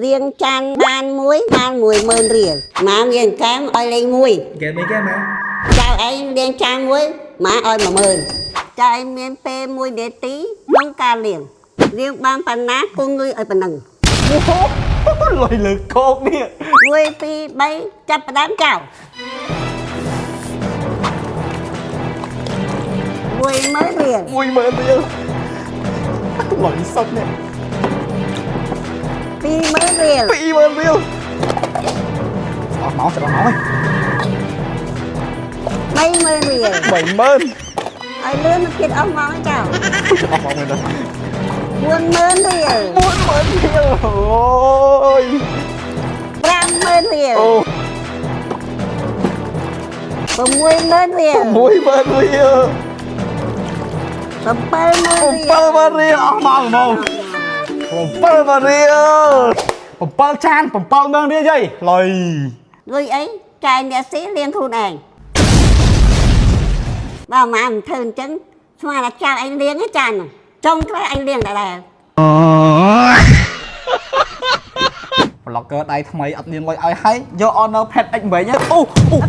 riêng chan ban muối mơn rìa má miền cám ơi lên muối kể mấy cái má chào anh riêng chan muối má ơi mà mơn chào anh miền pe muối để tí nông ca liền riêng ban pan ná cô ngươi ơi pan nằng lôi lực cột đi muối pi bay chắp đám chào muối mới rìa mùi mỡ tiêu lôi sốc nè pi mới rìa bị mỡ tiêu máu sẽ máu bay mới rìa bảy mơn ơi lươn nó kiệt ông máu chào máu rồi đó buôn mơn rìa buôn mỡ tiêu ôi ram mơn rìa ô muối mơn rìa mùi mỡ tiêu Pempel mơn rìa pempel mỡ tiêu máu máu pempel mỡ tiêu pempel chan pempel mỡ tiêu gì lôi người ấy trai nghệ sĩ liên thu này vào mà ăn thơm trứng mà là chào anh liên hết tràn trông cái anh liên là đẹp blogger đây thay mày ăn liên lôi ai hay do honor pet anh vậy nhá ô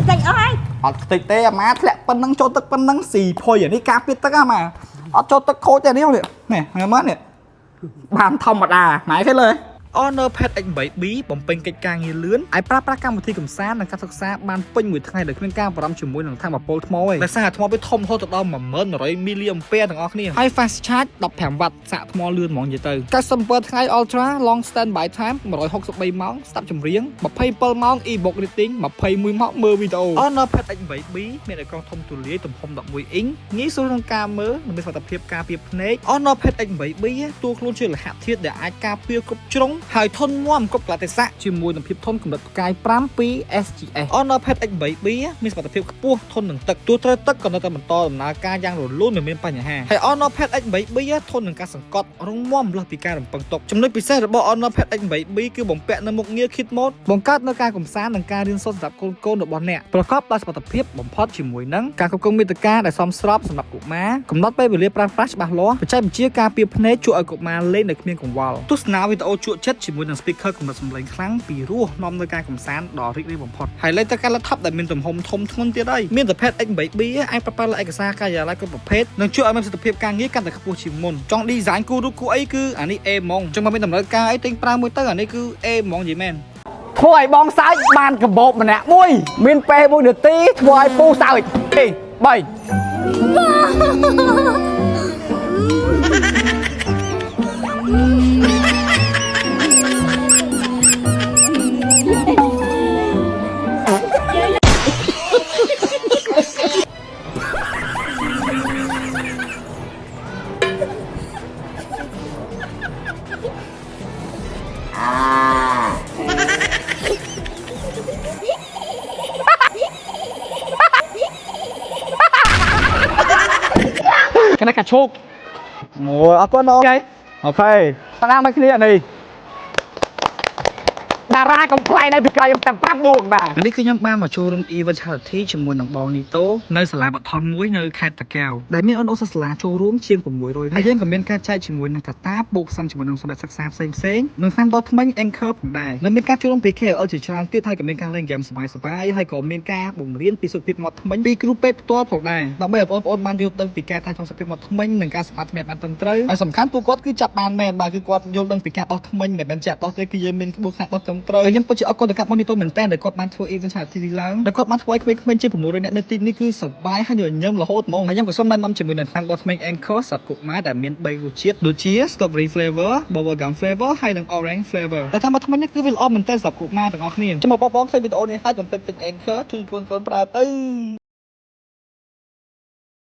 kịch ơi ở tịch tê má lẹ phân năng cho tức phân năng xì phôi ở đây cáp biết tất cả mà ở cho tức khối cho điêu nè nè nghe mất nè bàn thông mặt à nãy cái lời Honor Pet X7 bíបំពេញកិច្ចការងារលឿនអាចប្រើប្រាស់កម្មវិធីកំសាន្តនិងការសិក្សាបានពេញមួយថ្ងៃដោយគ្មានការបារម្ភជាមួយនឹងថាមពលថ្មទេដោយសារថ្មវាធំរហូតដល់10100 មីលីអាំពែទាំងអស់គ្នាហើយ fast charge 15 វ៉ាត់សាកថ្មលឿនហ្មងនិយាយទៅ97ថ្ងៃ Ultra Long Standby Time 163ម៉ោងស្ដាប់ចម្រៀង27ម៉ោង e-book reading 21ម៉ោងមើលវីដេអូ Honor Pet X7 bíមានអេក្រង់ធំទូលាយទំហំ11អ៊ីងងាយស្រួលក្នុងការមើលនិងមានសុវត្ថិភាពការពារភ្នែក Honor Pet X7 bí តួខ្លួនជាលក្ខណៈធាតុដែលអាចការពារគ្រប់ជ្រុងហើយធន់មាំគ្រប់កលៈទេសៈជាមួយនឹងភាពធន់កម្រិតផ្កាយ5ពី SGS Honor Pet X7B មានសមត្ថភាពខ្ពស់ធន់នឹងទឹកទោះត្រូវទឹកក៏នៅតែបន្តដំណើរការយ៉ាងរលូនមិនមានបញ្ហាហើយ Honor Pet X7B ធន់នឹងការសង្កត់រងមាំលើសពីការរំពឹងទុកចំណុចពិសេសរបស់ Honor Pet X7B គឺបំពាក់នៅមុខងារ Kid Mode បង្កើតនូវការកម្សាន្តនិងការរៀនសូត្រសម្រាប់កូនៗរបស់អ្នកប្រកបដោយសមត្ថភាពបំផុតជាមួយនឹងការគ្រប់គ្រងមាតិកាដែលសមស្របសម្រាប់កុមារកំណត់ពេលវេលាប្រើប្រាស់ច្បាស់លាស់បច្ចេកវិទ្យាការពារភ្នែកជួយឲ្យកុមារលេងដោយគ្មានកង្វល់ទស្សនាវីដេអូជក់ចិត្តជាមួយនឹង speaker កម្រិតសំឡេងខ្លាំងពីរោះនាំនៅការកម្សាន្តដ៏រីករាយបំផុតហើយលេខទៅការ laptop ដែលមានទំហំធំធ្ងន់ទៀតហើយមានតែ Pet X7B អាចប្រើប្រាស់លើឯកសារការិយាល័យគ្រប់ប្រភេទនិងជួយឲ្យមានប្រសិទ្ធភាពការងារកាន់តែខ្ពស់ជាងមុនចង់ design គូរូគូអីគឺអានេះ A ហ្មងចង់មកមានតម្រូវការអីទិញប្រើមួយទៅអានេះគឺ A ហ្មងនិយាយមែនធ្វើឲ្យបងសើចបានកាបូបម្នាក់មួយមានពេល1នាទីធ្វើឲ្យពូសើចcái này cả chốt ngồi ở con nó đây ok ta đang mấy cái nàyតារាកំ play នៅពីក្រោយខ្ញុំតែ5បួកបាទនេះគឺខ្ញុំបានមកចូលរួម event charity ជាមួយនឹងបងនីតូនៅសាលាបឋមមួយនៅខេត្តតាកែវដែលមានអូនសាលាចូលរួមជាង600ហើយយើងក៏មានការចែកជាមួយនឹងកាតាបូកសំជាមួយនឹងសម្រាប់សិក្សាផ្សេងនិងសាំដល់ថ្មី Anchor ផងដែរនិងមានការចូលរួមពី KOL ជាច្រើនទៀតហើយក៏មានការលេងហ្គេមសប្បាយហើយក៏មានការបង្រៀនពីសុខភាពមាត់ថ្មិញពីគ្រូពេទ្យផ្ទាល់ផងដែរដើម្បីឲ្យបងប្អូនបានយល់ដឹងពីការថែទាំសុខភាពមាត់ថ្មិញនិងការសម្អាតថ្មិញបានត្រឹមត្រូវហើយសំខាន់ពួកគាត់គឺចាប់បានមែនបាទគឺគាត់យល់ដឹងពីការបោះថ្មិញមិនមែនចាក់បោះទេគឺយើងមានក្បួនខ្នាតបោះត្រឹមត្រូវខ្ញុំពិតជាអរគុណដល់បងនីតូមែនតើដែលគាត់បានធ្វើ event charity ឡើងដែលគាត់បានធ្វើឲ្យក្មេងៗជា600នាក់នៅទីនេះគឺសប្បាយហើយញញឹមរហូតហ្មងហើយខ្ញុំក៏សូមណែនាំជាមួយនឹងថ្នាំបោះថ្មិញ Anchor សម្រាប់កុមារដែលមាន3រសជាតិដូចជា strawberry flavor, bubblegum flavor ហើយនិង orange flavor តែថ្មីនេះគឺវាល្អមែនតើសម្រាប់កុមារទាំងអស់គ្នាចាំមកបងឃើញវីដេអូនេះហើយកុំភ្លេចទិញ Anchor ជួយកូនប្រើទៅ